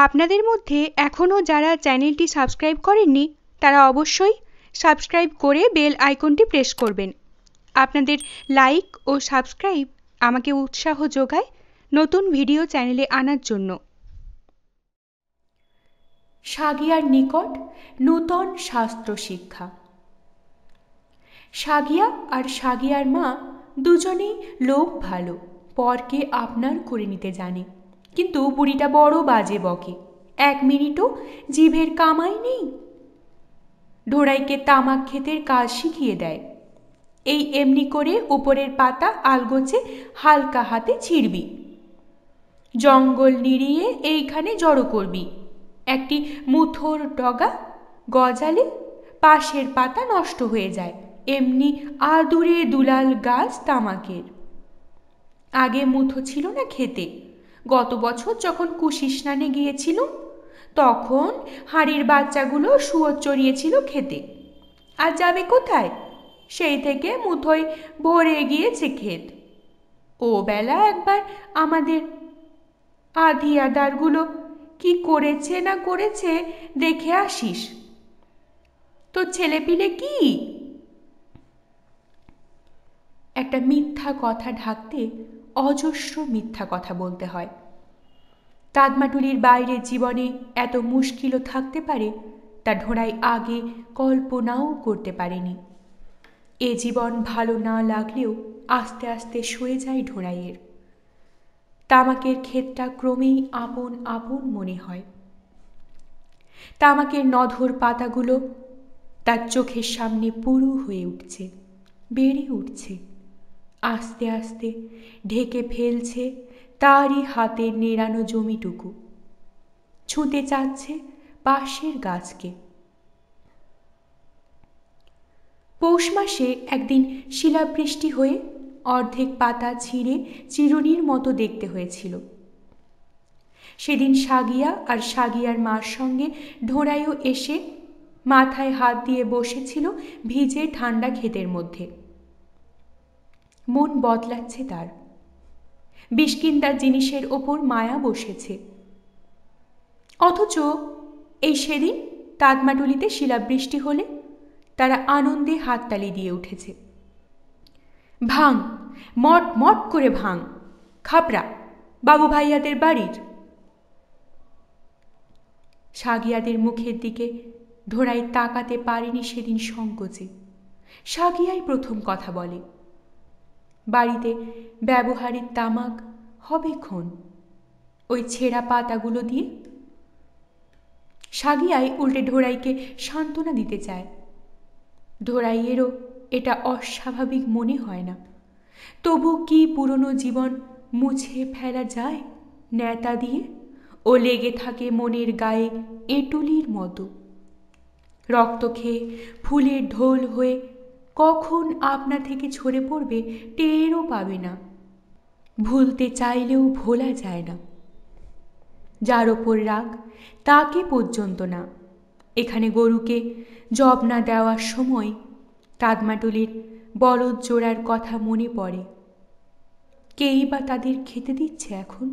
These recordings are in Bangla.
আপনাদের মধ্যে এখনও যারা চ্যানেলটি সাবস্ক্রাইব করেননি তারা অবশ্যই সাবস্ক্রাইব করে বেল আইকনটি প্রেস করবেন। আপনাদের লাইক ও সাবস্ক্রাইব আমাকে উৎসাহ যোগায় নতুন ভিডিও চ্যানেলে আনার জন্য। সাগিয়ার নিকট নূতন শাস্ত্র শিক্ষা। সাগিয়া আর সাগিয়ার মা দুজনেই লোক ভালো, পরকে আপনার করে নিতে জানে, কিন্তু বুড়িটা বড় বাজে বকে, 1 মিনিটও জিভের কামাই নেই। ঢোড়াইকে তামাক ক্ষেতের কাজ শিখিয়ে দেয়। এই এমনি করে উপরের পাতা আলগোছে হালকা হাতে ছিঁড়বি, জঙ্গল নিড়িয়ে এইখানে জড়ো করবি, একটি মুথোর ডগা গজালে পাশের পাতা নষ্ট হয়ে যায়, এমনি আদুরে দুলাল গাছ তামাকের। আগে মুথো ছিল না খেতে। গত বছর যখন কুশি স্নানে গিয়েছিলুম তখন হাঁড়ির বাচ্চাগুলো শুয়োর চড়িয়েছিল খেতে। আর যাবে কোথায়? সেই থেকে মুথোয় ভরে গিয়েছে ক্ষেত। ও বেলা একবার আমাদের আধিয়াদারগুলো কি করেছে না করেছে দেখে আসিস। তোর ছেলেপিলে কি? একটা মিথ্যা কথা ঢাকতে অজস্র মিথ্যা কথা বলতে হয়। তাদমাটুলির বাইরের জীবনে এত মুশকিলও থাকতে পারে তা ঢোড়াই আগে কল্পনাও করতে পারেনি। এ জীবন ভালো না লাগলেও আস্তে আস্তে সয়ে যায় ঢোড়াইয়ের। তামাকের ক্ষেতটা ক্রমেই আপন আপন মনে হয়। তামাকের নধর পাতাগুলো তার চোখের সামনে পুরু হয়ে উঠছে, বেড়ে উঠছে, আস্তে আস্তে ঢেকে ফেলছে তারই হাতের নেড়ানো জমিটুকু, ছুঁতে চাচ্ছে পাশের গাছকে। পৌষ মাসে একদিন শিলাবৃষ্টি হয়ে অর্ধেক পাতা ছিঁড়ে চিরুনির মতো দেখতে হয়েছিল। সেদিন সাগিয়া আর সাগিয়ার মার সঙ্গে ঢোড়াইও এসে মাথায় হাত দিয়ে বসেছিল ভিজে ঠান্ডা ক্ষেতের মধ্যে। মন বদলাচ্ছে তার, বিষকিন্দার জিনিসের ওপর মায়া বসেছে। অথচ এই সেদিন তাদমাটুলিতে শিলাবৃষ্টি হলে তারা আনন্দে হাততালি দিয়ে উঠেছে। ভাঙ, মট মট করে ভাঙ, খাপড়া বাবু ভাইয়াদের বাড়ির। সাগিয়াদের মুখের দিকে ঢোড়াই তাকাতে পারেনি সেদিন সংকোচে। সাগিয়াই প্রথম কথা বলে, বাড়িতে ব্যবহারের তামাক হবে ক্ষণ, ওই ছেঁড়া পাতাগুলো দিয়ে। সাগিয়াই উল্টে ঢোড়াইকে সান্ত্বনা দিতে চায়। ঢোড়াইয়েরও এটা অস্বাভাবিক মনে হয় না। তবু কি পুরনো জীবন মুছে ফেলা যায় ন্যাতা দিয়ে? ও লেগে থাকে মনের গায়ে এঁটুলির মতো। রক্ত খেয়ে ফুলের ঢোল হয়ে কখন আপনা থেকে ঝরে পড়বে টেরও পাবে না। ভুলতে চাইলেও ভোলা যায় না। যার ওপর রাগ তাকে পর্যন্ত না। এখানে গরুকে জব না দেওয়ার সময় তাদমাটুলির বলদ জোড়ার কথা মনে পড়ে। কেই বা তাদের খেতে দিচ্ছে এখন?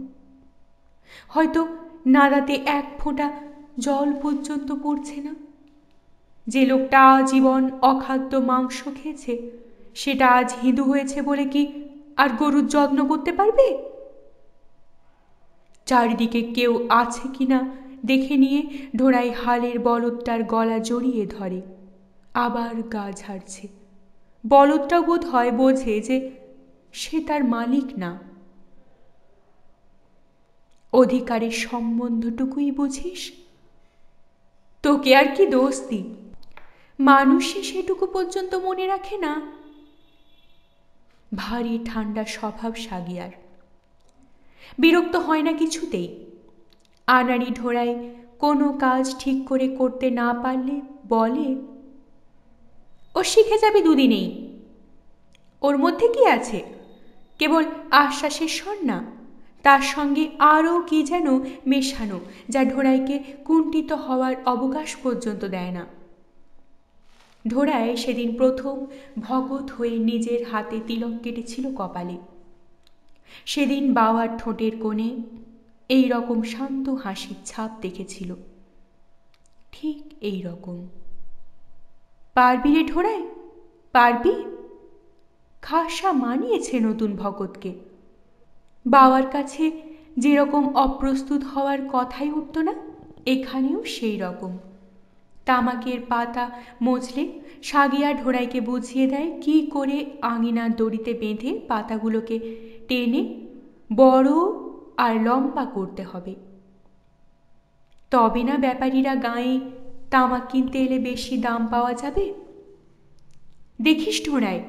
হয়তো নাদাতে 1 ফোঁটা জল পর্যন্ত পড়ছে না। যে লোকটা আজীবন অখাদ্য মাংস খেয়েছে সেটা আজ হিঁদু হয়েছে বলে কি আর গরুর যত্ন করতে পারবে? চারিদিকে কেউ আছে কিনা দেখে নিয়ে ঢোড়াই হালের বলদটার গলা জড়িয়ে ধরে, আবার গা ঝাড়ছে। বলদটাও বোধ হয় বোঝে যে সে তার মালিক না। অধিকারের সম্বন্ধটুকুই বুঝিস? তোকে আর কি দোষ দি? মানুষে সেটুকু পর্যন্ত মনে রাখে না। ভারী ঠান্ডা স্বভাব সাগিয়ার, বিরক্ত হয় না কিছুতেই। আনাড়ি ঢোড়াই কোনো কাজ ঠিক করে করতে না পারলে বলে, ও শিখে যাবে 2 দিনেই। ওর মধ্যে কি আছে? কেবল আশ্বাসের স্বর না, তার সঙ্গে আরও কি যেন মেশানো, যা ঢোড়াইকে কুণ্ঠিত হওয়ার অবকাশ পর্যন্ত দেয় না। ঢোড়াই সেদিন প্রথম ভগৎ হয়ে নিজের হাতে তিলক কেটেছিল কপালে। সেদিন বাবার ঠোঁটের কোণে এই রকম শান্ত হাসির ছাপ দেখেছিল, ঠিক এই রকম। পারবি রে ঢোড়াই, পারবি? খাসা মানিয়েছে নতুন ভকতকে। বাবার কাছে যেরকম অপ্রস্তুত হওয়ার কথাই উঠত না, এখানেও সেই রকম। তামাকের পাতা মজলে সাগিয়া ঢোড়াইকে বুঝিয়ে দেয় কি করে আঙিনার দড়িতে বেঁধে পাতাগুলোকে টেনে বড় আর লম্বা করতে হবে, তবে না ব্যাপারীরা গায়ে তামাক কিনতে এলে বেশি দাম পাওয়া যাবে। দেখিস ঢোড়াই,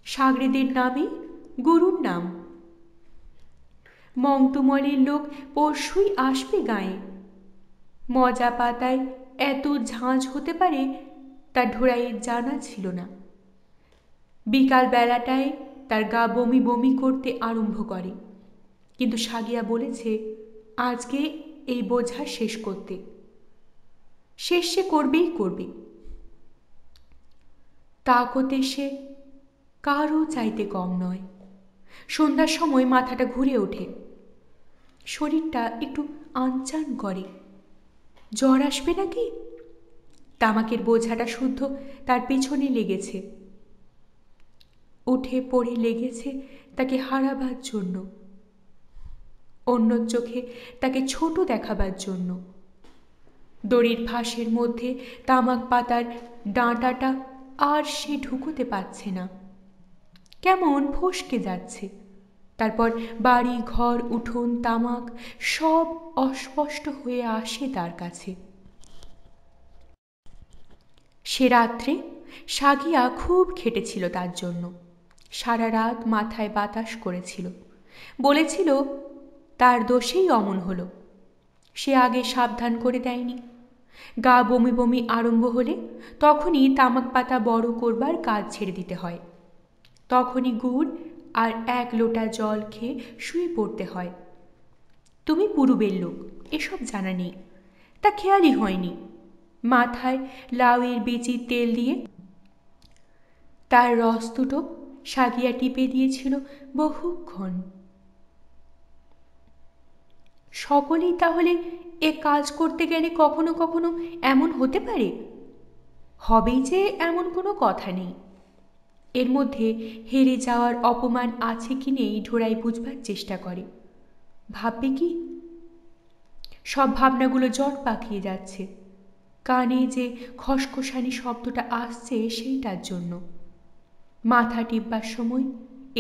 সাগরেদের নামে গুরুর নাম। মংতুমলের লোক পরশুই আসবে গায়ে। মজা পাতায় এত ঝাঁঝ হতে পারে তা ঢোড়াইয়ের জানা ছিল না। বিকাল বেলাটায় তার গা বমি বমি করতে আরম্ভ করে, কিন্তু সাগিয়া বলেছে আজকে এই বোঝা শেষ করতে। শেষ সে করবেই করবে। তাকতে সে কারও চাইতে কম নয়। সন্ধ্যার সময় মাথাটা ঘুরে ওঠে, শরীরটা একটু আনচান করে। জ্বর আসবে নাকি? তামাকের বোঝাটা শুদ্ধ তার পেছনে লেগেছে, উঠে পড়ে লেগেছে তাকে হারাবার জন্য, অন্য চোখে তাকে ছোট দেখাবার জন্য। দড়ির ফাঁসের মধ্যে তামাক পাতার ডাঁটাটা আর সে ঢুকোতে পারছে না, কেমন ফসকে যাচ্ছে। তারপর বাড়ি ঘর উঠোন তামাক সব অস্পষ্ট হয়ে আসে তার কাছে। সে রাত্রে সাগিয়া খুব খেটেছিল তার জন্য। সারা রাত মাথায় বাতাস করেছিল, বলেছিল তার দোষেই অমন হলো। সে আগে সাবধান করে দেয়নি। গা বমি বমি আরম্ভ হলে তখনই তামাক পাতা বড় করবার কাজ ছেড়ে দিতে হয়, তখনই গুড় আর 1 লোটা জল খেয়ে শুয়ে পড়তে হয়। তুমি পুরুবের লোক, এসব জানা নেই, তা খেয়ালই হয়নি। মাথায় লাউয়ের বিচির তেল দিয়ে তার রস দুটো সাগিয়া টিপে দিয়েছিল বহুক্ষণ। সকলেই তাহলে এ কাজ করতে গেলে কখনো কখনো এমন হতে পারে? হবেই যে এমন কোনো কথা নেই। এর মধ্যে হেরে যাওয়ার অপমান আছে কি নেই ঢোড়াই বুঝবার চেষ্টা করে। ভাববে কি? সব ভাবনাগুলো জট পাকিয়ে যাচ্ছে। কানে যে খসখসানি শব্দটা আসছে সেইটার জন্য। মাথা টিপবার সময়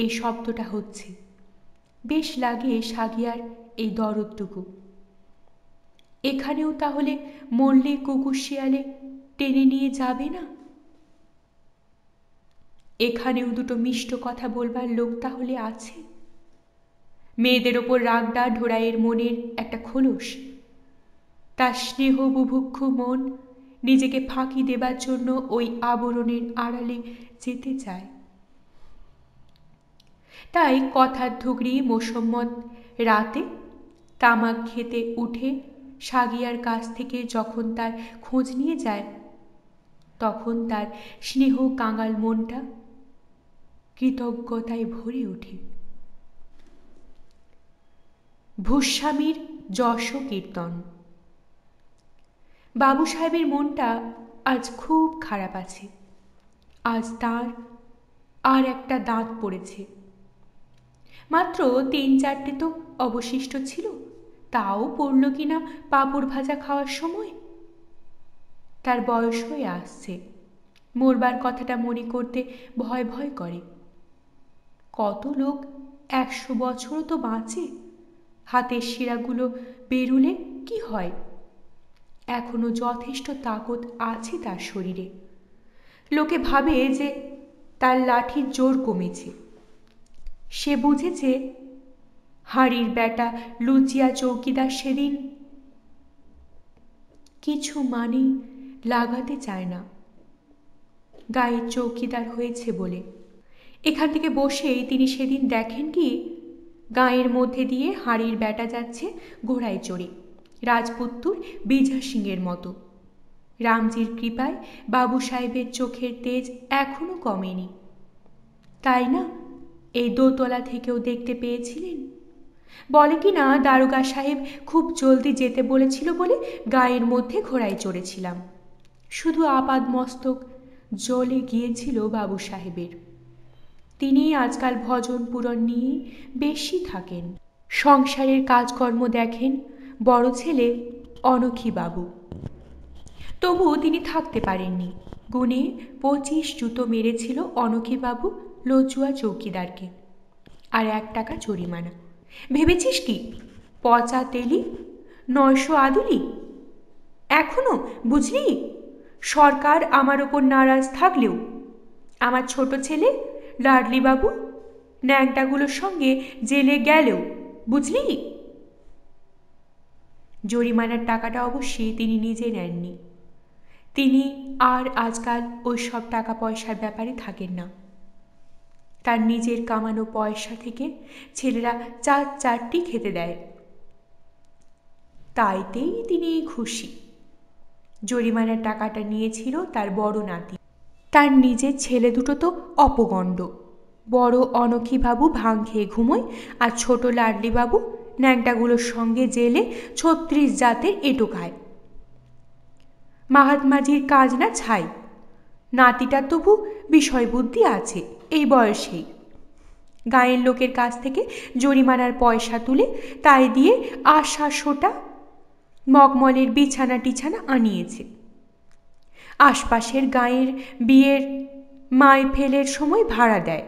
এই শব্দটা হচ্ছে। বেশ লাগে সাগিয়ার এই দরদটুকু। এখানেও তাহলে মরলে কুকুর শিয়ালে টেনে নিয়ে যাবে না? এখানেও দুটো মিষ্ট কথা বলবার লোক তাহলে আছে? মেয়েদের ওপর রাগটা ঢোড়াইয়ের মনের একটা খোলস। তার স্নেহ বুভুক্ষু মন নিজেকে ফাঁকি দেবার জন্য ওই আবরণের আড়ালে যেতে চায়। তাই কথার ধুগড়ি মোসম্মত রাতে তামাক খেতে উঠে সাগিয়ার কাছ থেকে যখন তার খোঁজ নিয়ে যায়, তখন তার স্নেহ কাঙাল মনটা কৃতজ্ঞতায় ভরে ওঠে। ভূস্বামীর যশ কীর্তন। বাবু সাহেবের মনটা আজ খুব খারাপ আছে। আজ তার আর একটা দাঁত পড়েছে। মাত্র 3-4টে তো অবশিষ্ট ছিল, তাও পড়ল কিনা পাঁপড় ভাজা খাওয়ার সময়। তার বয়স হয়ে আসছে, মরবার কথাটা মনে করতে ভয় ভয় করে। কত লোক 100 বছরও তো বাঁচে, হাতের শিরাগুলো বেরুলে কি হয়? এখনো যথেষ্ট তাকত আছে তার শরীরে। লোকে ভাবে যে তার লাঠির জোর কমেছে। সে বুঝেছে হাড়ির বেটা লুচিয়া চৌকিদার সেদিন কিছু মানে লাগাতে চায় না, গায়ের চৌকিদার হয়েছে বলে। এখান থেকে বসেই তিনি সেদিন দেখেন কি গাঁয়ের মধ্যে দিয়ে হাড়ির বেটা যাচ্ছে ঘোড়ায় চড়ে, রাজপুত্তুর বিজা সিংয়ের মতো। রামজির কৃপায় বাবু সাহেবের চোখের তেজ এখনো কমেনি, তাই না? এই দোতলা থেকেও দেখতে পেয়েছিলেন। বলে কি না দারোগা সাহেব খুব জলদি যেতে বলেছিল বলে গায়ের মধ্যে ঘোড়ায় চড়েছিলাম। শুধু আপাদ মস্তক জ্বলে গিয়েছিল বাবু সাহেবের। তিনি আজকাল ভজন পূরণ নিয়ে বেশি থাকেন। সংসারের কাজকর্ম দেখেন বড় ছেলে অনখী বাবু। তবু তিনি থাকতে পারেননি। গুনে 25 জুতো মেরেছিল অনখীবাবু লজুয়া চৌকিদারকে, আর 1 টাকা জরিমানা। ভেবেছিস কি পচা তেলি 900 আদুলি? এখনো বুঝলি? সরকার আমার ওপর নারাজ থাকলেও আমার ছোট ছেলে লাডলিবাবু ন্যাংটাগুলোর সঙ্গে জেলে গেলেও, বুঝলি? জরিমানার টাকাটা অবশ্যই তিনি নিজে নেননি। তিনি আর আজকাল ওই সব টাকা পয়সার ব্যাপারে থাকেন না। তার নিজের কামানো পয়সা থেকে ছেলেরা 4 খেতে দেয়, তাইতেই তিনি খুশি। জরিমানার টাকাটা নিয়েছিল তার বড় নাতি। তার নিজের ছেলে দুটো তো অপগণ্ড। বড় অনখীবাবু ভাং খেয়ে ঘুমোয়, আর ছোট লাডলিবাবু ন্যাংটাগুলোর সঙ্গে জেলে 36 জাতের এঁটো খায়। মাহাত্মাজির কাজ না ছাই। নাতিটার তবু বিষয় বুদ্ধি আছে এই বয়সেই। গায়ের লোকের কাছ থেকে জরিমানার পয়সা তুলে তাই দিয়ে আশা সোটা মগমলের বিছানা টিছানা আনিয়েছে। আশপাশের গায়ের বিয়ের মাইফেলের সময় ভাড়া দেয়।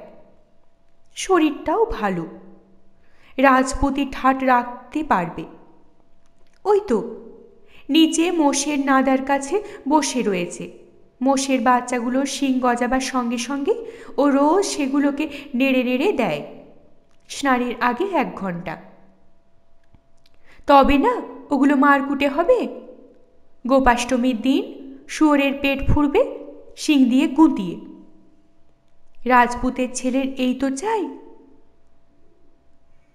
শরীরটাও ভালো, রাজপুতি ঠাট রাখতে পারবে। ওই তো নিচে মোষের নাদার কাছে বসে রয়েছে। মোষের বাচ্চাগুলোর শিং গজাবার সঙ্গে সঙ্গে ও রোজ সেগুলোকে নেড়ে নেড়ে দেয়, স্নানের আগে 1 ঘন্টা। তবে না ওগুলো মারকুটে হবে। গোপাষ্টমীর দিন শুয়োরের পেট ফুরবে শিং দিয়ে গুঁতিয়ে। রাজপুতের ছেলের এই তো চাই।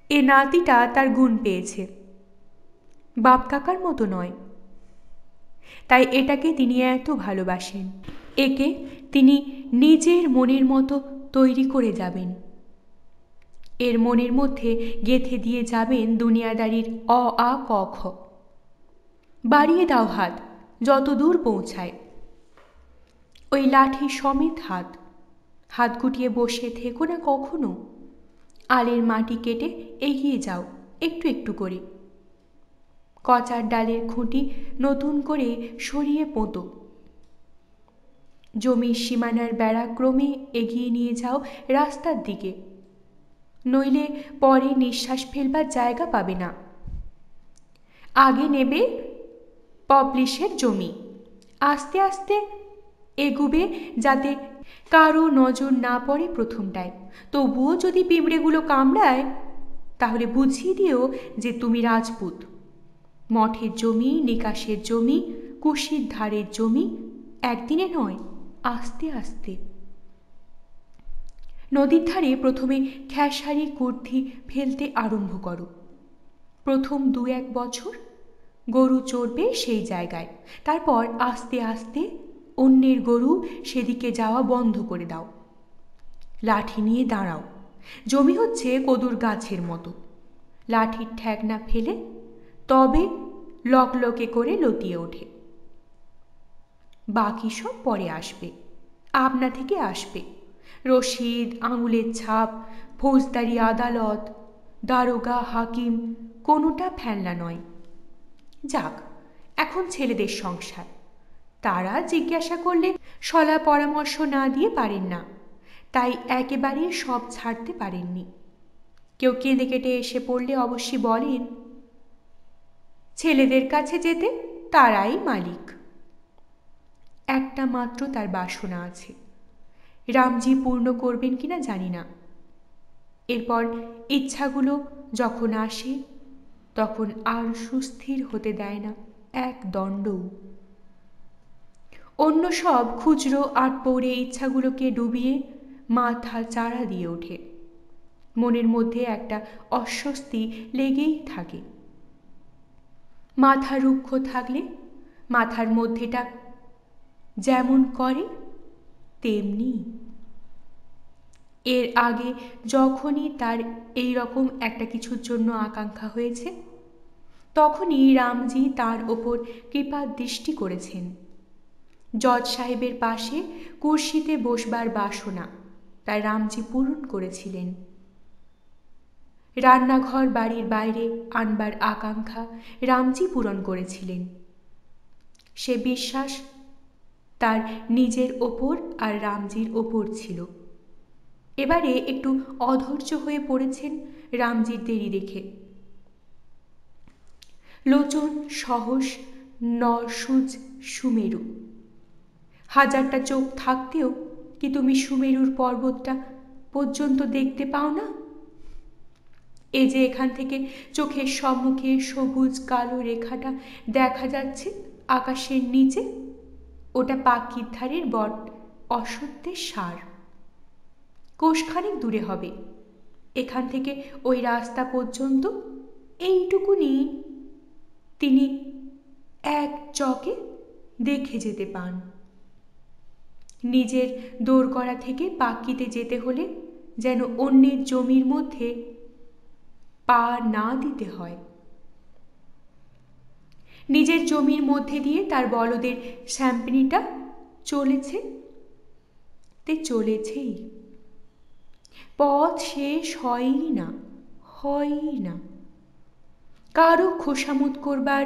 এ নাতিটা তার গুণ পেয়েছে, বাপ কাকার মতো নয়। তাই এটাকে তিনি এত ভালোবাসেন। একে তিনি নিজের মনের মতো তৈরি করে যাবেন। এর মনের মধ্যে গেঁথে দিয়ে যাবেন দুনিয়াদারির অ আ ক খ। বাড়িয়ে দাও হাত, যত দূর পৌঁছায়। ওই লাঠি সমেত হাত। হাত গুটিয়ে বসে থেকো না কখনো। আলের মাটি কেটে এগিয়ে যাও একটু একটু করে। কচার ডালের খুঁটি নতুন করে সরিয়ে পোঁতো। জমির সীমানার বেড়া ক্রমে এগিয়ে নিয়ে যাও রাস্তার দিকে, নইলে পরে নিঃশ্বাস ফেলবার জায়গা পাবে না। আগে নেবে পবলিশের জমি, আস্তে আস্তে এগুবে যাতে কারো নজর না পড়ে প্রথমটায়। তবুও যদি পিঁমড়েগুলো কামড়ায় তাহলে বুঝিয়ে দিও যে তুমি রাজপুত। মঠের জমি, নিকাশের জমি, কুশির ধারের জমি, একদিনে নয়, আস্তে আস্তে। নদীর ধারে প্রথমে খেসারি কুর্থি ফেলতে আরম্ভ করো। প্রথম 2-1 বছর গরু চড়বে সেই জায়গায়, তারপর আস্তে আস্তে অন্যের গরু সেদিকে যাওয়া বন্ধ করে দাও। লাঠি নিয়ে দাঁড়াও। জমি হচ্ছে কদুর গাছের মতো। লাঠির ঠ্যাকনা ফেলে তবে লকলকে করে লতিয়ে ওঠে। বাকি সব পরে আসবে, আপনা থেকে আসবে। রশিদ, আঙুলের ছাপ, ফৌজদারি আদালত, দারোগা, হাকিম, কোনোটা ফেলনা নয়। যাক, এখন ছেলেদের সংসার। তারা জিজ্ঞাসা করলে সলা পরামর্শ না দিয়ে পারেন না, তাই একেবারে সব ছাড়তে পারেননি। কেউ কেঁদে কেটে এসে পড়লে অবশ্যই বলেন ছেলেদের কাছে যেতে তারাই মালিক। একটা মাত্র তার বাসনা আছে, রামজি পূর্ণ করবেন কিনা জানি না। এরপর ইচ্ছাগুলো যখন আসে তখন আর সুস্থির হতে দেয় না এক দণ্ডও। অন্য সব খুচরো আটপৌরে ইচ্ছাগুলোকে ডুবিয়ে মাথা চাড়া দিয়ে ওঠে। মনের মধ্যে একটা অস্বস্তি লেগেই থাকে। মাথা রুক্ষ থাকলে মাথার মধ্যেটা যেমন করে তেমনি। এর আগে যখনই তার এই রকম একটা কিছুর জন্য আকাঙ্ক্ষা হয়েছে, তখনই রামজি তার ওপর কৃপা দৃষ্টি করেছেন। জজ সাহেবের পাশে কুর্সিতে বসবার বাসনা তার রামজি পূরণ করেছিলেন। রান্নাঘর বাড়ির বাইরে আনবার আকাঙ্ক্ষা রামজি পূরণ করেছিলেন। সে বিশ্বাস তার নিজের ওপর আর রামজির ওপর ছিল। এবারে একটু অধৈর্য হয়ে পড়েছেন রামজির দেরি দেখে। লোচন সহস নরসুজ সুমেরু। হাজারটা চোখ থাকতেও কি তুমি সুমেরুর পর্বতটা পর্যন্ত দেখতে পাও না? এই যে এখান থেকে চোখের সম্মুখে সবুজ কালো রেখাটা দেখা যাচ্ছে আকাশের নিচে, ওটা পাখির ধারের বট অসত্যের সার। কোষখানেক দূরে হবে এখান থেকে ওই রাস্তা পর্যন্ত। এইটুকুনি তিনি এক চকে দেখে যেতে পান। নিজের দোরগড়া থেকে পাকিতে যেতে হলে যেন অন্যের জমির মধ্যে পা না দিতে হয়। নিজের জমির মধ্যে দিয়ে তার বলদের স্যাম্পনিটা চলেছেই। পথ শেষ হয়ই না। কারো খোসামত করবার,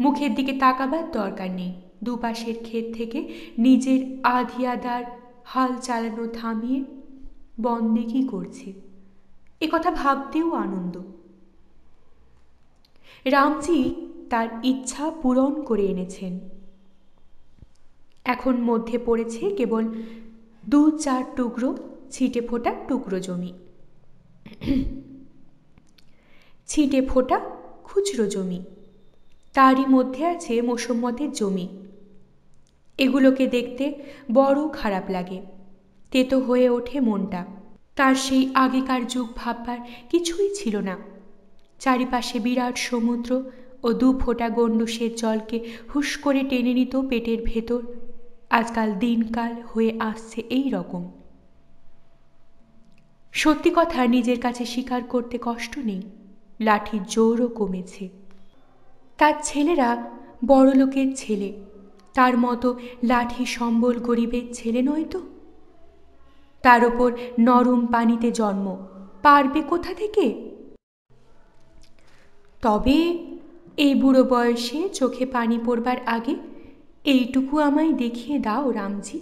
মুখের দিকে তাকাবার দরকার নেই। দুপাশের ক্ষেত থেকে নিজের আধিয়াদার হাল চালানো থামিয়ে বন্দেগি করছে, এ কথা ভাবতেও আনন্দ। রামজি তার ইচ্ছা পূরণ করে এনেছেন। এখন মধ্যে পড়েছে কেবল 2-4 টুকরো ছিটে ফোটা টুকরো জমি, ছিটে ফোটা খুচরো জমি। তারই মধ্যে আছে মোসম্মতের জমি। এগুলোকে দেখতে বড় খারাপ লাগে, তেতো হয়ে ওঠে মনটা। তার সেই আগেকার যুগ ভাববার কিছুই ছিল না। চারিপাশে বিরাট সমুদ্র ও 2 ফোঁটা গণ্ডূষের জলকে হুশ করে টেনে নিত পেটের ভেতর। আজকাল দিনকাল হয়ে আসছে এই রকম। সত্যি কথা নিজের কাছে স্বীকার করতে কষ্ট নেই, লাঠির জোরও কমেছে। তার ছেলেরা বড় লোকের ছেলে, তার মতো লাঠি সম্বল গরিবের ছেলে নয় তো। তার ওপর নরম পানিতে জন্ম, পারবে কোথা থেকে? তবে এই বুড়ো বয়সে চোখে পানি পড়বার আগে এইটুকু আমায় দেখিয়ে দাও রামজি।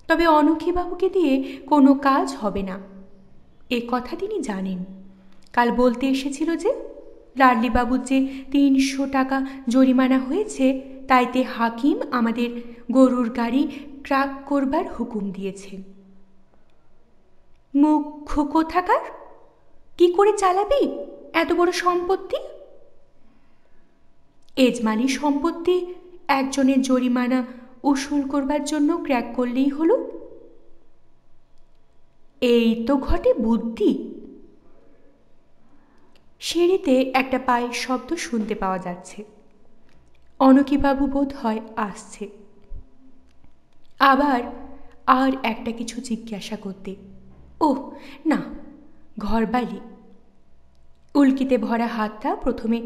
তবে অনখীবাবুকে দিয়ে কোনো কাজ হবে না, এ কথা তিনি জানেন। কাল বলতে এসেছিল যে লাডলিবাবুর যে 300 টাকা জরিমানা হয়েছে, তাইতে হাকিম আমাদের গরুর গাড়ি ট্রাক করবার হুকুম দিয়েছেন। মুখ্য কোথাকার, কি করে চালাবি এত বড় সম্পত্তি? এজমানি সম্পত্তি একজনের জরিমানা উসুল করবার জন্য ক্র্যাক করলেই হলো। এই তো ঘটে বুদ্ধি। সিঁড়িতে একটা পায়ের শব্দ শুনতে পাওয়া যাচ্ছে। অনকিবাবু বোধ হয় আসছে। আবার আর একটা কিছু জিজ্ঞাসা করতে, ওহ না, ঘরবালি। উল্কিতে ভরা হাতটা প্রথমে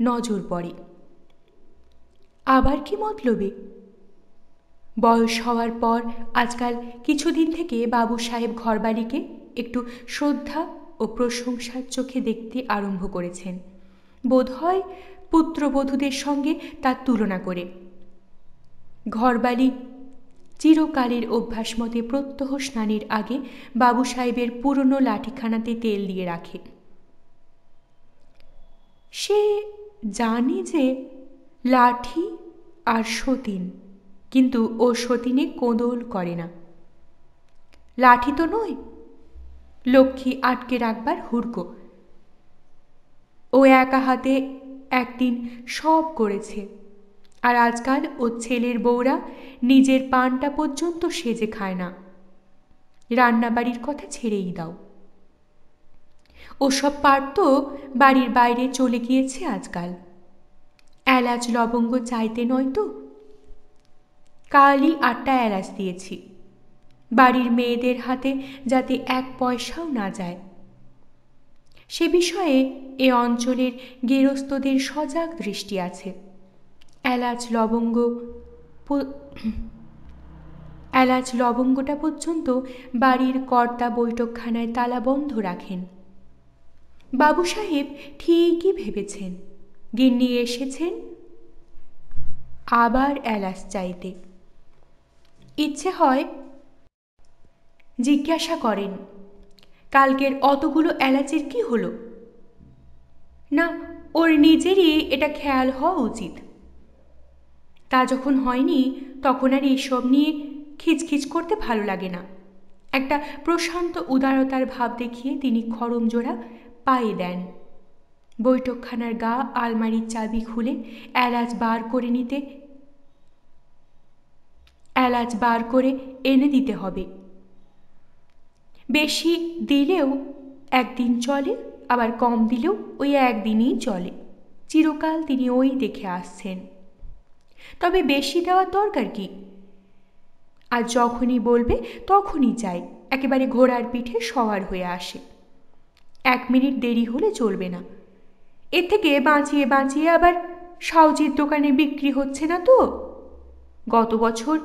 নজর পড়ে। আবার কি মতলবে? বয়স হওয়ার পর আজকাল কিছুদিন থেকে বাবু সাহেব ঘরবালিকে একটু শ্রদ্ধা ও প্রশংসার চোখে দেখতে আরম্ভ করেছেন, বোধহয় পুত্রবধূদের সঙ্গে তার তুলনা করে। ঘরবালি চিরকালের অভ্যাস মতে প্রত্যহ স্নানের আগে বাবু সাহেবের পুরনো লাঠিখানাতে তেল দিয়ে রাখে। সে জানে যে লাঠি আর সতীন, কিন্তু ও সতীনে কোদল করে না। লাঠি তো নয়, লক্ষ্মী আটকে রাখবার হুড়কো। ও একা হাতে একদিন সব করেছে, আর আজকাল ওর ছেলের বউরা নিজের পানটা পর্যন্ত সেজে খায় না। রান্নাবাড়ির কথা ছেড়েই দাও, ওসব পার তো বাড়ির বাইরে চলে গিয়েছে আজকাল। এলাচ লবঙ্গ চাইতে নয় তো। কালই 8টা এলাচ দিয়েছি, বাড়ির মেয়েদের হাতে যাতে এক পয়সাও না যায়, সে বিষয়ে এ অঞ্চলের গেরস্থদের সজাগ দৃষ্টি আছে। এলাচ লবঙ্গটা পর্যন্ত বাড়ির কর্তা বৈঠকখানায় তালা বন্ধ রাখেন। বাবু সাহেব ঠিকই ভেবেছেন, গিন্নি এসেছেন আবার এলাচ চাইতে। ইচ্ছে হয় জিজ্ঞাসা করেন, কালকের অতগুলো এলাচের কি হলো? না, ওর নিজেরই এটা খেয়াল হওয়া উচিত। তা যখন হয়নি তখন আর এসব নিয়ে খিচখিচ করতে ভালো লাগে না। একটা প্রশান্ত উদারতার ভাব দেখিয়ে তিনি খড়মজোড়া পায়ে দেন। বৈঠকখানার গা আলমারির চাবি খুলে এলাচ বার করে এনে দিতে হবে। বেশি দিলেও একদিন চলে, আবার কম দিলেও ওই একদিনই চলে। চিরকাল তিনি ওই দেখে আসছেন। তবে বেশি দেওয়ার দরকার কি? আর যখনই বলবে তখনই চাই, একেবারে ঘোড়ার পিঠে সওয়ার হয়ে আসে। 1 মিনিট দেরি হলে চলবে না। এর থেকে বাঁচিয়ে বাঁচিয়ে আবার সাউজির দোকানে বিক্রি হচ্ছে না তো? গত বছর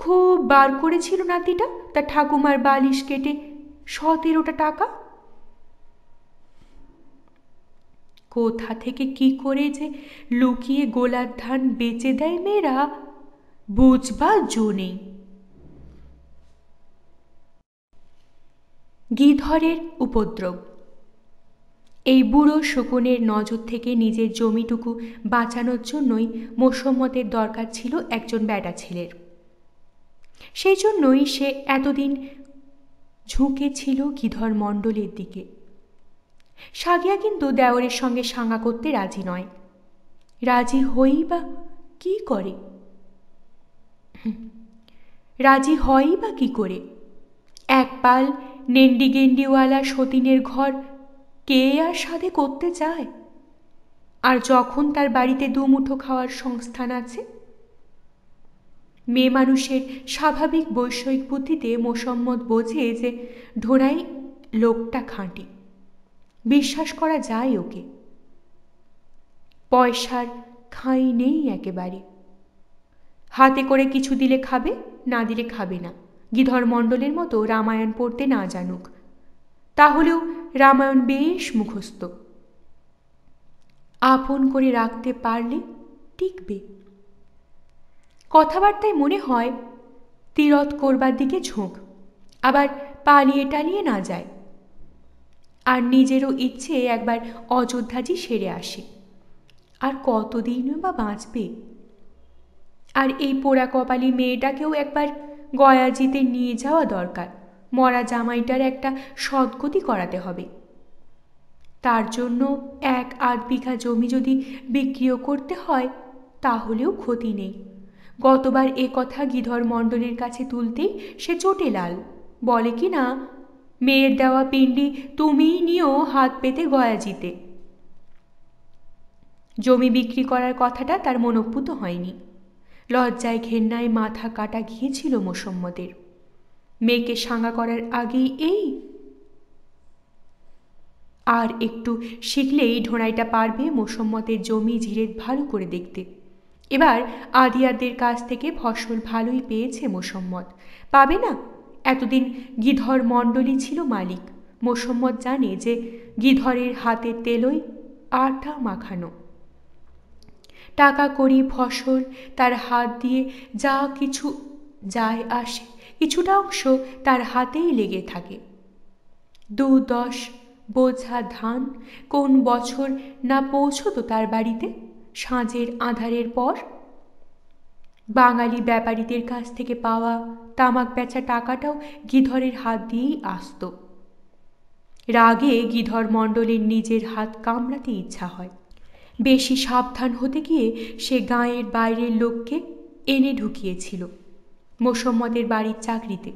খুব বার করেছিল নাতিটা, তার ঠাকুমার বালিশ কেটে 17টা টাকা। কোথা থেকে কি করে যে লুকিয়ে গোলার ধান বেচে দেয় মেয়েরা, বুঝবার জো নেই। গিধরের উপদ্রব। এই বুড়ো শকুনের নজর থেকে নিজের জমিটুকু বাঁচানোর জন্যই মোসম্মতের দরকার ছিল একজন বেটা ছেলের। সেই জন্যই সে এতদিন ঝুঁকে ছিল গিধর মণ্ডলের দিকে। সাগিয়া কিন্তু দেওরের সঙ্গে সাঙ্গা করতে রাজি নয়। রাজি হই বা কি করে? এক পাল নেন্ডি গেন্ডিওয়ালা সতীনের ঘর কে আর সাধে করতে চায়? আর যখন তার বাড়িতে দুমুঠো খাওয়ার সংস্থান আছে। মেয়ে মানুষের স্বাভাবিক বৈষয়িক বুদ্ধিতে মোসম্মত বোঝে যে ঢোড়াই লোকটা খাঁটি, বিশ্বাস করা যায় ওকে। পয়সার খাঁই নেই একেবারে। হাতে করে কিছু দিলে খাবে, না দিলে খাবে না। গিধর মণ্ডলের মতো রামায়ণ পড়তে না জানুক, তাহলেও রামায়ণ বেশ মুখস্থ। আপন করে রাখতে পারলে টিকবে। কথাবার্তায় মনে হয় তীরথ করবার দিকে ঝোঁক, আবার পালিয়ে টালিয়ে না যায়। আর নিজেরও ইচ্ছে একবার অযোধ্যাজি সেরে আসে। আর কতদিন বা বাঁচবে? আর এই পোড়া কপালি মেয়েটাকেও একবার গয়াজিতে নিয়ে যাওয়া দরকার। মরা জামাইটার একটা সদ্গতি করাতে হবে। তার জন্য 1-8 বিঘা জমি যদি বিক্রিও করতে হয় তাহলেও ক্ষতি নেই। গতবার এ কথা গিধর মণ্ডলের কাছে তুলতেই সে চোটে লাল। বলে কি না, মেয়ের দেওয়া পিণ্ডি তুমিই নিও হাত পেতে গয়াজিতে। জমি বিক্রি করার কথাটা তার মনোপুত হয়নি। লজ্জায় ঘেন্নায় মাথা কাটা গিয়েছিল মোসম্মতের। মেয়েকে সাঙ্গা করার আগেই এই আর একটু শিখলেই ঢোড়াইটা পারবে মোসম্মতের জমি জিরেত ভালো করে দেখতে। এবার আদিয়ারদের কাছ থেকে ফসল ভালোই পেয়েছে মোসম্মত। পাবে না? এতদিন গিধর মণ্ডলই ছিল মালিক। মোসম্মত জানে যে গিধরের হাতের তেলই আটা মাখানো। টাকা কড়ি ফসল তার হাত দিয়ে যা কিছু যায় আসে, কিছুটা অংশ তার হাতেই লেগে থাকে। 2-10 বোঝা ধান কোন বছর না পৌঁছতো তার বাড়িতে সাঁঝের আঁধারের পর? বাঙালি ব্যাপারীদের কাছ থেকে পাওয়া তামাক বেচা টাকাটাও গিধরের হাত দিয়েই আসত। রাগে গিধর মণ্ডলের নিজের হাত কামড়াতে ইচ্ছা হয়। বেশি সাবধান হতে গিয়ে সে গাঁয়ের বাইরের লোককে এনে ঢুকিয়েছিল মোসম্মতের বাড়ির চাকরিতে।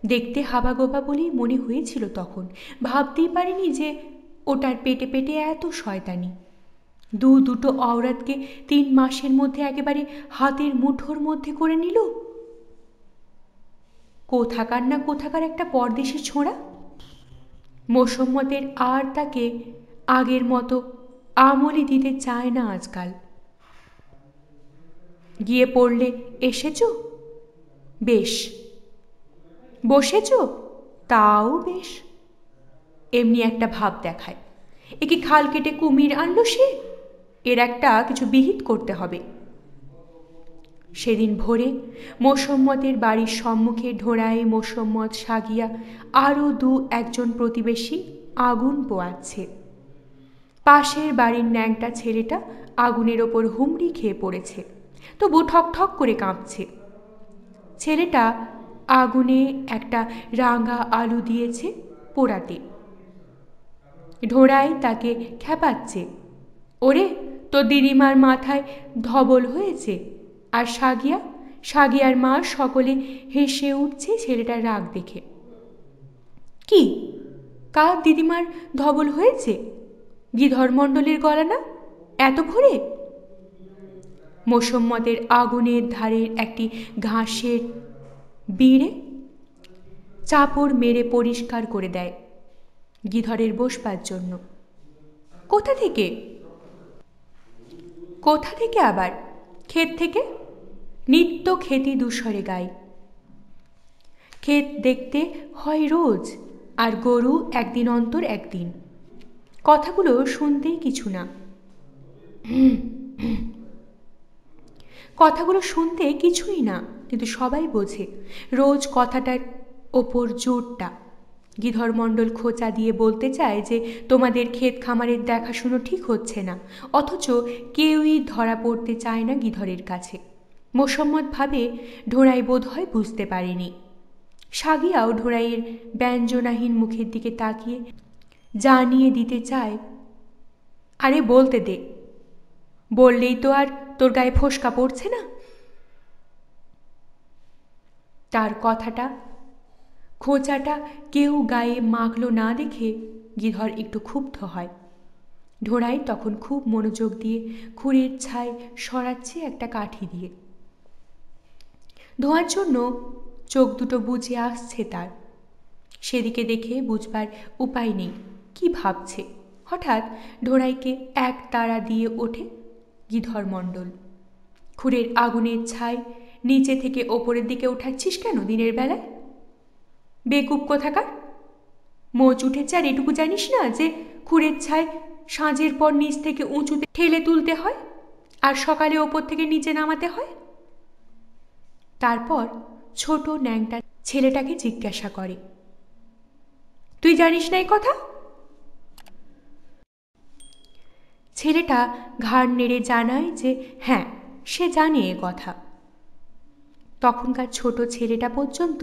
দেখতে হাবাগোবা বলেই মনে হয়েছিল তখন। ভাবতেই পারেনি যে ওটার পেটে পেটে এত শয়তানি। দুটো অওরাতকে 3 মাসের মধ্যে একেবারে হাতের মুঠোর মধ্যে করে নিল। কোথাকার না কোথাকার একটা পরদেশি ছোঁড়া। মোসম্মতের আর তাকে আগের মতো আমলি দিতে চায় না আজকাল। গিয়ে পড়লে এসেছ, বেশ। বসেছ, তাও বেশ। এমনি একটা ভাব দেখায়, এ কি খাল কেটে কুমির আনলো সে? এর একটা কিছু বিহিত করতে হবে। সেদিন ভোরে মোসম্মতের বাড়ির সম্মুখে ঢোড়ায় মোসম্মত, সাগিয়া আরও একজন প্রতিবেশী আগুন পোয়াচ্ছে। পাশের বাড়ির ন্যাংটা ছেলেটা আগুনের ওপর হুমড়ি খেয়ে পড়েছে, তবু ঠক ঠক করে কাঁপছে। ছেলেটা আগুনে একটা রাঙা আলু দিয়েছে পোড়াতে। ঢোড়াই তাকে খেপাচ্ছে, ওরে তোর দিদিমার মাথায় ধবল হয়েছে। আর সাগিয়ার মা সকলে হেসে উঠছে ছেলেটার রাগ দেখে। কি, কার দিদিমার ধবল হয়েছে? গিধর মণ্ডলের গলা না এত ভোরে? মোসম্মতের আগুনের ধারের একটি ঘাসের বিড়ে চাপড় মেরে পরিষ্কার করে দেয় গিধরের বসবার জন্য। কোথা থেকে? কোথা থেকে আবার? ক্ষেত থেকে। নিত্য ক্ষেতি দুসরে গাই। ক্ষেত দেখতে হয় রোজ, আর গরু একদিন অন্তর একদিন। কথাগুলো শুনতেই কিছু না, কথাগুলো শুনতে কিছুই না, কিন্তু সবাই বোঝে রোজ কথাটার ওপর জোরটা। গিধর মণ্ডল খোঁচা দিয়ে বলতে চায় যে তোমাদের ক্ষেত খামারের দেখাশুনো ঠিক হচ্ছে না, অথচ কেউই ধরা পড়তে চায় না গিধরের কাছে। মোসম্মত ভাবে ঢোড়াই বোধ হয় বুঝতে পারেনি। সাগিয়াও ঢোড়াইয়ের ব্যঞ্জনাহীন মুখের দিকে তাকিয়ে জানিয়ে দিতে চায়, আরে বলতে দে, বললেই তো আর তোর গায়ে ফোসকা পড়ছে না। তার কথাটা, খোঁচাটা কেউ গায়ে মাখল না দেখে গিধর একটু ক্ষুব্ধ হয়। ঢোড়াই তখন খুব মনোযোগ দিয়ে খুঁড়ের ছাই সরাচ্ছে একটা কাঠি দিয়ে। ধোঁয়ার জন্য চোখ দুটো বুজে আসছে তার। সেদিকে দেখে বুঝবার উপায় নেই কি ভাবছে। হঠাৎ ঢোড়াইকে এক তাড়া দিয়ে ওঠে গিধর মণ্ডল। খুঁড়ের আগুনের ছাই নিচে থেকে ওপরের দিকে উঠাচ্ছিস কেন দিনের বেলায়? বেকুব কোথাকার! মোচ উঠেছে আর এটুকু জানিস না যে খুঁড়ের ছাই সাঁঝের পর নিচ থেকে উঁচুতে ঠেলে তুলতে হয় আর সকালে ওপর থেকে নিচে নামাতে হয়? তারপর ছোট ন্যাংটা ছেলেটাকে জিজ্ঞাসা করে, তুই জানিস না এই কথা? ছেলেটা ঘাড় নেড়ে জানায় যে হ্যাঁ, সে জানে এ কথা। তখনকার ছোট ছেলেটা পর্যন্ত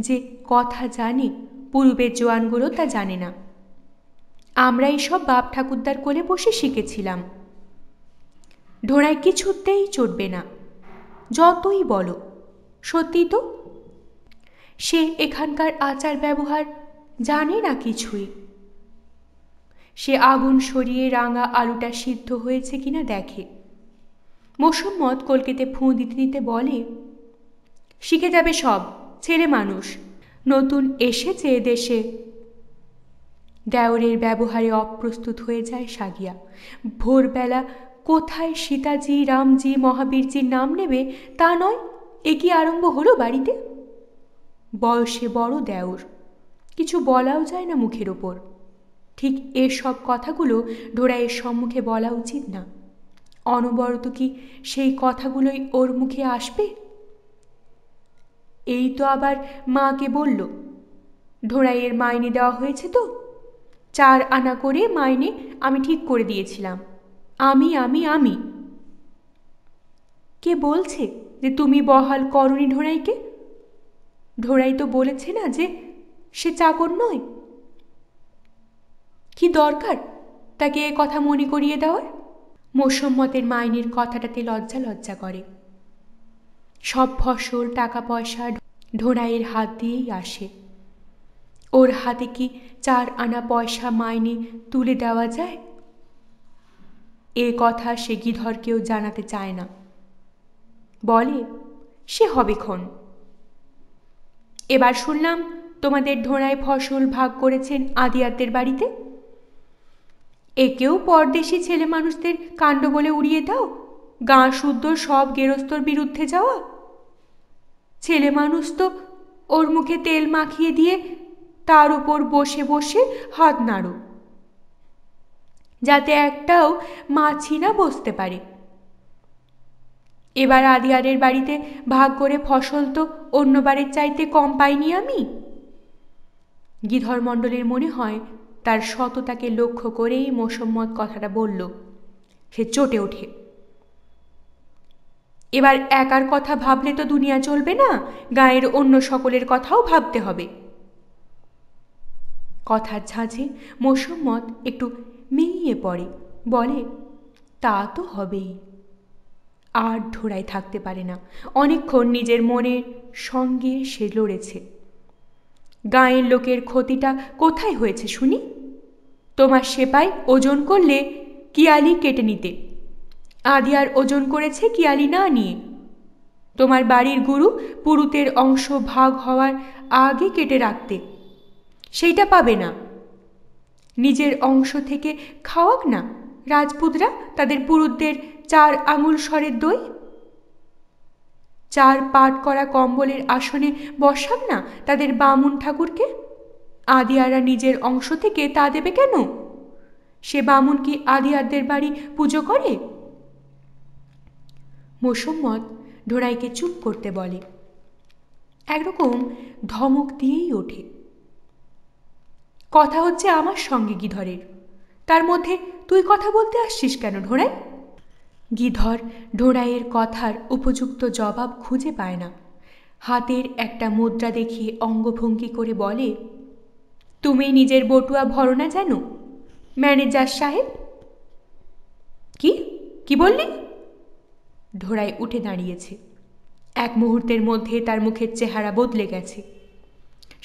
যে কথা জানে, পূর্বের জোয়ানগুলো তা জানে না। আমরা এইসব বাপ ঠাকুরদার কোলে বসে শিখেছিলাম। ঢোড়ায় কিছুতেই চড়বে না, যতই বলো। সত্যি তো, সে এখানকার আচার ব্যবহার জানে না কিছুই। সে আগুন সরিয়ে রাঙা আলুটা সিদ্ধ হয়েছে কিনা দেখে। মোসম্মত কলকেতে ফুঁ দিতে দিতে বলে, শিখে যাবে সব, ছেলে মানুষ, নতুন এসেছে দেশে। দেওরের ব্যবহারে অপ্রস্তুত হয়ে যায় সাগিয়া। ভোরবেলা কোথায় সীতাজি, রামজি, মহাবীরজির নাম নেবে তা নয়, এ কি আরম্ভ হলো বাড়িতে? বয়সে বড় দেওর, কিছু বলাও যায় না মুখের ওপর। ঠিক এসব কথাগুলো ঢোড়াইয়ের সম্মুখে বলা উচিত না। অনবরত কি সেই কথাগুলোই ওর মুখে আসবে? এই তো আবার মাকে বলল, ঢোড়াইয়ের মাইনে দেওয়া হয়েছে তো, 4 আনা করে মাইনে আমি ঠিক করে দিয়েছিলাম। আমি আমি আমি কে বলছে যে তুমি বহাল করনি ঢোড়াইকে? ঢোড়াই তো বলেছে না যে সে চাকর নয়। কি দরকার তাকে এ কথা মনে করিয়ে দেওয়ার? মোসম্মতের মাইনের কথাটাতে লজ্জা লজ্জা করে। সব ফসল, টাকা পয়সা ঢোড়াইয়ের হাত দিয়েই আসে। ওর হাতে কি 4 আনা পয়সা মাইনে তুলে দেওয়া যায়? এ কথা সে গিধরকেও জানাতে চায় না। বলে সে হবে ক্ষণ। এবার শুনলাম তোমাদের ধোঁড়ায় ফসল ভাগ করেছেন আদিয়ারদের বাড়িতে। একেও পরদেশি ছেলে মানুষদের কাণ্ড বলে উড়িয়ে দাও, গাঁ শুদ্ধ সব গেরস্তর বিরুদ্ধে যাওয়া। ছেলে মানুষ তো ওর মুখে তেল মাখিয়ে দিয়ে তার উপর বসে বসে হাত নাড়ো, যাতে একটাও মাছি না বসতে পারে। এবার আদিয়ারের বাড়িতে ভাগ করে ফসল তো অন্য বাড়ির চাইতে কম পাইনি আমি। গিধর মণ্ডলের মনে হয় তার সততাকে লক্ষ্য করেই মোসাম্মত কথাটা বলল। সে চটে ওঠে। এবার একার কথা ভাবলে তো দুনিয়া চলবে না, গায়ের অন্য সকলের কথাও ভাবতে হবে। কথার ঝাঁঝে মোসাম্মত একটু মেইয়ে পড়ে, বলে, তা তো হবেই। আর ধোড়ায় থাকতে পারে না। অনেকক্ষণ নিজের মনের সঙ্গে সে লড়েছে। গাঁয়ের লোকের ক্ষতিটা কোথায় হয়েছে শুনি? তোমার সেপাই ওজন করলে কিয়ালি কেটে নিতে, আদিয়ার ওজন করেছে কিয়ালি না নিয়ে। তোমার বাড়ির গুরু পুরুতের অংশ ভাগ হওয়ার আগে কেটে রাখতে, সেইটা পাবে না। নিজের অংশ থেকে খাওয়াক না রাজপুতরা তাদের পুরুতদের 4 আঙুল সরের দই। 4 পাট করা কম্বলের আসনে বসাক না তাদের বামুন ঠাকুরকে। আদিয়ারা নিজের অংশ থেকে তা দেবে কেন? সে বামুন কি আদিয়ারদের বাড়ি পুজো করে? মোসাম্মত ধোড়াইকে চুপ করতে বলে। একরকম ধমক দিয়েই ওঠে। কথা হচ্ছে আমার সঙ্গে গিধরের, তার মধ্যে তুই কথা বলতে আসছিস কেন ধোড়াই? গিধর ধোড়াইয়ের কথার উপযুক্ত জবাব খুঁজে পায় না। হাতের একটা মুদ্রা দেখিয়ে অঙ্গভঙ্গি করে বলে, তুমি নিজের বটুয়া ভরো না যেন, ম্যানেজার সাহেব। কি কি বললি? ধোড়াই উঠে দাঁড়িয়েছে। এক মুহূর্তের মধ্যে তার মুখের চেহারা বদলে গেছে।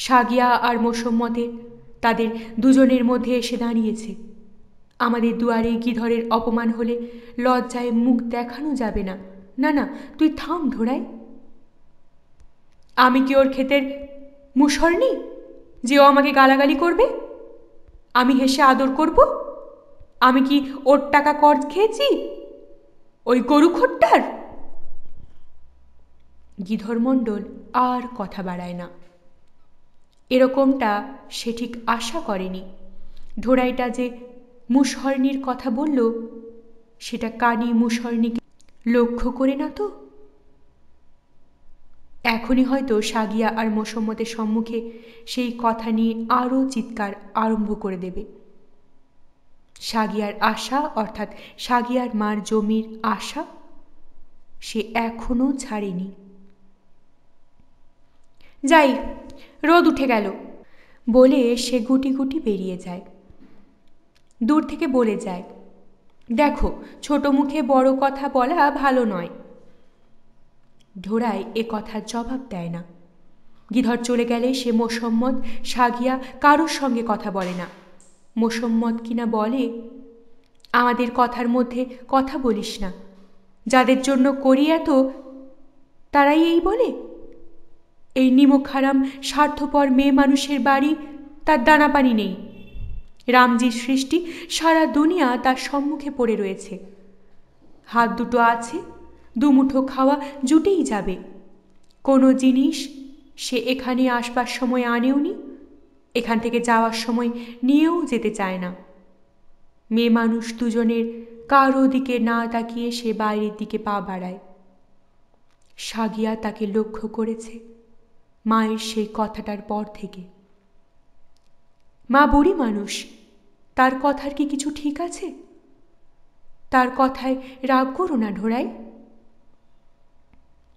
সাগিয়া আর মোসাম্মতে তাদের দুজনের মধ্যে এসে দাঁড়িয়েছে। আমাদের দুয়ারে গিধরের অপমান হলে লজ্জায় মুখ দেখানো যাবে না। না না, তুই থাম ধোড়াই। আমি কি ওর ক্ষেতের মুসর্নি যে ও আমাকে গালাগালি করবে? আমি হেসে আদর করব? আমি কি ওর টাকা কর্জ খেয়েছি ওই গরু খোট্টার? গিধর মণ্ডল আর কথা বাড়ায় না। এরকমটা সে ঠিক আশা করেনি। ধোড়াইটা যে মুসহর্নির কথা বলল, সেটা কানি মুসহর্নিকে লক্ষ্য করে না তো? এখনই হয়তো সাগিয়া আর মোসাম্মতের সম্মুখে সেই কথা নিয়ে আরও চিৎকার আরম্ভ করে দেবে। সাগিয়ার আশা, অর্থাৎ সাগিয়ার মার জমির আশা, সে এখনো ছাড়েনি। যাই, রোদ উঠে গেল বলে সে গুটি গুটি বেরিয়ে যায়। দূর থেকে বলে যায়, দেখো ছোট মুখে বড় কথা বলা ভালো নয়। ধোড়াই এ কথার জবাব দেয় না। গিধর চলে গেলে সে মোসাম্মত, সাগিয়া কারোর সঙ্গে কথা বলে না। মোসাম্মত কিনা বলে, আমাদের কথার মধ্যে কথা বলিস না, যাদের জন্য করি এত তারাই এই বলে। এই নিমক হারাম স্বার্থপর মেয়ে মানুষের বাড়ি তার দানা পানি নেই। রামজির সৃষ্টি সারা দুনিয়া তার সম্মুখে পড়ে রয়েছে। হাত দুটো আছে, দুমুঠো খাওয়া জুটেই যাবে। কোনো জিনিস সে এখানে আসবার সময় আনেওনি, এখান থেকে যাওয়ার সময় নিয়েও যেতে চায় না। মেয়ে মানুষ দুজনের কারো দিকে না তাকিয়ে সে বাইরের দিকে পা বাড়ায়। সাগিয়া তাকে লক্ষ্য করেছে মায়ের সেই কথাটার পর থেকে। মা বুড়ি মানুষ, তার কথার কি কিছু ঠিক আছে? তার কথায় রাগ করো না ধোড়াই।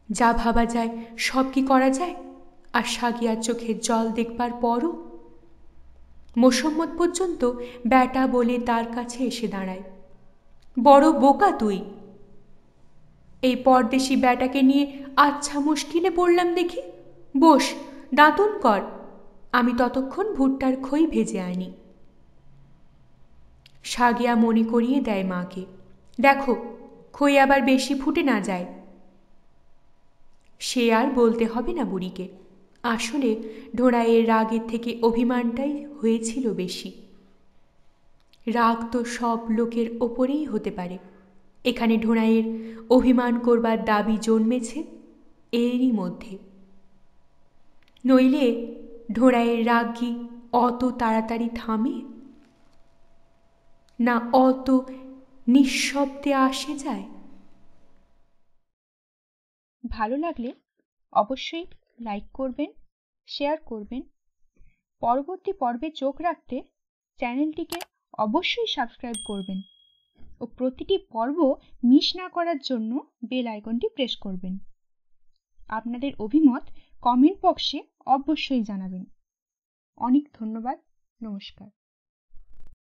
যা ভাবা যায় সব কি করা যায়? আর সাগিয়ার চোখের জল দেখবার পরও মোসাম্মত পর্যন্ত ব্যাটা বলে তার কাছে এসে দাঁড়ায়। বড় বোকা তুই। এই পরদেশি ব্যাটাকে নিয়ে আচ্ছা মুশকিলে পড়লাম দেখি। বস, দাঁতন কর, আমি ততক্ষণ ভুট্টার খই ভেজে আনি। সাগিয়া মনে করিয়ে দেয় মাকে, দেখো খই আবার বেশি ফুটে না যায়। সে আর বলতে হবে না বুড়িকে, আসলে ঢোড়াইয়ের রাগের থেকে অভিমানটাই হয়েছিল বেশি। রাগ তো সব লোকের ওপরেই হতে পারে, এখানে ঢোড়াইয়ের অভিমান করবার দাবি জন্মেছে এরই মধ্যে। নইলে ঢোড়াইয়ের রাগ কি অত তাড়াতাড়ি থামে, না অত নিঃশব্দে আসে যায়? ভালো লাগলে অবশ্যই লাইক করবেন, শেয়ার করবেন। পরবর্তী পর্বে চোখ রাখতে চ্যানেলটিকে অবশ্যই সাবস্ক্রাইব করবেন ও প্রতিটি পর্ব মিস না করার জন্য বেল আইকনটি প্রেস করবেন। আপনাদের অভিমত কমেন্ট বক্সে অবশ্যই জানাবেন। অনেক ধন্যবাদ। নমস্কার।